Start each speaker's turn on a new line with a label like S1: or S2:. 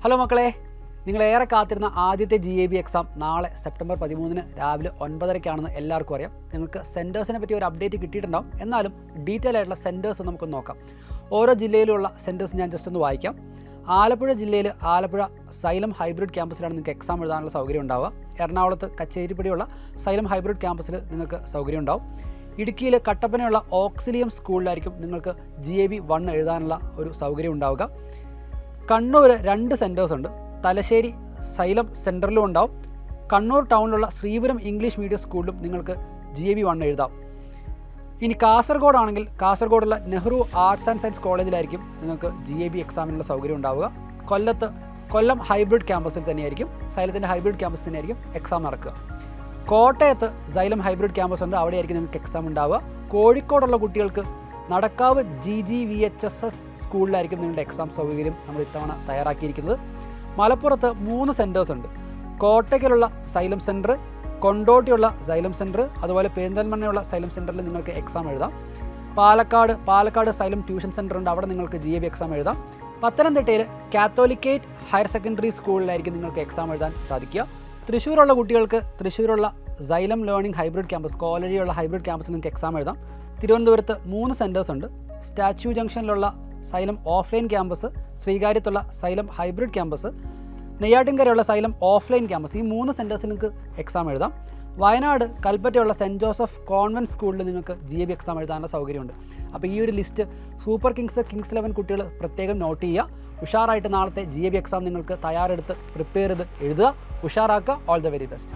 S1: Hello മക്കളെ, നിങ്ങളേറെ കാത്തിരുന്ന ആദ്യത്തെ GAB എക്സാം നാളെ സെപ്റ്റംബർ 13 രാവിലെ 9:30 എല്ലാവർക്കും അറിയാം. നിങ്ങൾക്ക് സെൻറ്റേഴ്സിനെ പറ്റി ഒരു അപ്ഡേറ്റ് കിട്ടിയിട്ടുണ്ടാവും. എന്നാലും ഡീറ്റെയിൽ ആയിട്ടുള്ള സെൻറ്റേഴ്സ് നമുക്ക് നോക്കാം. ഓരോ ജില്ലയിലുള്ള സെൻറ്റേഴ്സ് ഞാൻ ജസ്റ്റ് ഒന്ന് വായിക്കാം. ആലപ്പുഴ ജില്ലയിൽ ആലപ്പുഴ സൈലം ഹൈബ്രിഡ് ക്യാമ്പസിലാണ് നിങ്ങൾക്ക് എക്സാം എഴുതാനുള്ള സൗകര്യം ഉണ്ടാവുക. എറണാകുളത്ത് കച്ചേരിപ്പടിയുള്ള സൈലം ഹൈബ്രിഡ് ക്യാമ്പസിൽ നിങ്ങൾക്ക് സൗകര്യം ഉണ്ടാവും. ഇടുക്കിയിൽ കട്ടപ്പനയുള്ള ഓക്സിലിയം സ്കൂളിലായിരിക്കും നിങ്ങൾക്ക് GAB 1 എഴുതാനുള്ള ഒരു സൗകര്യം ഉണ്ടാവുക. കണ്ണൂർ 2 സെൻറ്റേഴ്സ് ഉണ്ട്. തലശ്ശേരി സൈലം സെൻറ്ററിലും ഉണ്ടാവും. കണ്ണൂർ ടൗണിലുള്ള ശ്രീപുരം ഇംഗ്ലീഷ് മീഡിയം സ്കൂളിലും നിങ്ങൾക്ക് GAB 1 എഴുതാം. ഇനി കാസർഗോഡ് ആണെങ്കിൽ കാസർഗോഡുള്ള നെഹ്റു ആർട്സ് ആൻഡ് സയൻസ് കോളേജിലായിരിക്കും നിങ്ങൾക്ക് GAB എക്സാമിനുള്ള സൗകര്യം ഉണ്ടാവുക. കൊല്ലം ഹൈബ്രിഡ് ക്യാമ്പസിൽ തന്നെയായിരിക്കും, സൈലത്തിൻ്റെ ഹൈബ്രിഡ് ക്യാമ്പസ് തന്നെയായിരിക്കും എക്സാം നടക്കുക. കോട്ടയത്ത് സൈലം ഹൈബ്രിഡ് ക്യാമ്പസ് ഉണ്ട്, അവിടെയായിരിക്കും നിങ്ങൾക്ക് എക്സാം ഉണ്ടാവുക. കോഴിക്കോടുള്ള കുട്ടികൾക്ക് നടക്കാവ് GGVHSS സ്കൂളിലായിരിക്കും നിങ്ങളുടെ എക്സാം സൗകര്യം നമ്മൾ ഇത്തവണ തയ്യാറാക്കിയിരിക്കുന്നത്. മലപ്പുറത്ത് 3 സെൻറ്റേഴ്സ് ഉണ്ട്. കോട്ടയ്ക്കലുള്ള സൈലം സെൻറ്റർ, കൊണ്ടോട്ടിയുള്ള സൈലം സെൻറ്റർ, അതുപോലെ പെരിന്തൽമണ്ണയുള്ള സൈലം സെൻറ്ററിൽ നിങ്ങൾക്ക് എക്സാം എഴുതാം. പാലക്കാട് സൈലം ട്യൂഷൻ സെൻറ്റർ ഉണ്ട്, അവിടെ നിങ്ങൾക്ക് GAB എക്സാം എഴുതാം. പത്തനംതിട്ടയിൽ കാത്തോലിക്കേറ്റ് ഹയർ സെക്കൻഡറി സ്കൂളിലായിരിക്കും നിങ്ങൾക്ക് എക്സാം എഴുതാൻ സാധിക്കുക. തൃശ്ശൂരുള്ള കുട്ടികൾക്ക് തൃശ്ശൂരുള്ള സൈലം ലേണിംഗ് ഹൈബ്രിഡ് ക്യാമ്പസ്, കോളേജിലുള്ള ഹൈബ്രിഡ് ക്യാമ്പസിൽ നിങ്ങൾക്ക് എക്സാം എഴുതാം. തിരുവനന്തപുരത്ത് 3 സെൻറ്റേഴ്സ് ഉണ്ട്. സ്റ്റാച്യു ജംഗ്ഷനിലുള്ള സൈലം ഓഫ്ലൈൻ ക്യാമ്പസ്, ശ്രീകാര്യത്തുള്ള സൈലം ഹൈബ്രിഡ് ക്യാമ്പസ്, നെയ്യാറ്റിൻകരയുള്ള സൈലം ഓഫ്ലൈൻ ക്യാമ്പസ്, ഈ 3 സെൻറ്റേഴ്സിൽ നിങ്ങൾക്ക് എക്സാം എഴുതാം. വയനാട് കൽപ്പറ്റയുള്ള സെൻറ്റ് ജോസഫ് കോൺവെൻറ്റ് സ്കൂളിൽ നിങ്ങൾക്ക് GAB എക്സാം എഴുതാനുള്ള സൗകര്യമുണ്ട്. അപ്പോൾ ഈ ഒരു ലിസ്റ്റ് സൂപ്പർ കിങ്സ് 11 കുട്ടികൾ പ്രത്യേകം നോട്ട് ചെയ്യുക. ഉഷാറായിട്ട് നാളത്തെ GAB എക്സാം നിങ്ങൾക്ക് തയ്യാറെടുത്ത് പ്രിപ്പയർ ചെയ്ത് എഴുതുക, ഉഷാറാക്കുക. All the very best.